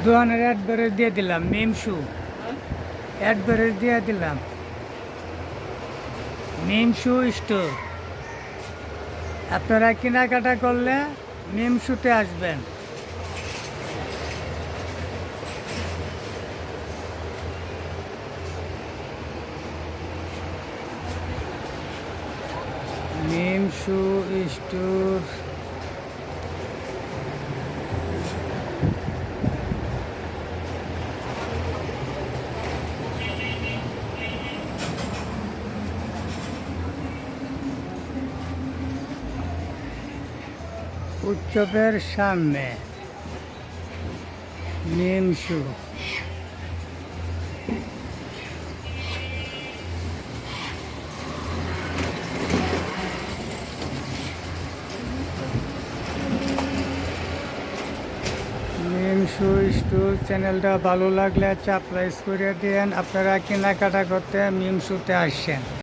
দোকানের অ্যাডভারেজ দিয়ে দিলাম, মিম শু অ্যাডভারেজ দিয়ে দিলাম, মিম শু স্টোর। আপনারা কেনাকাটা করলে মিম শুতে আসবেন। মিম শু স্টোর। উৎসবের সামনে মিম শু। মিম শু স্টোর চ্যানেলটা ভালো লাগলে সাবস্ক্রাইব করে দেন। আপনারা কেনাকাটা করতে মিম শুতে আসছেন।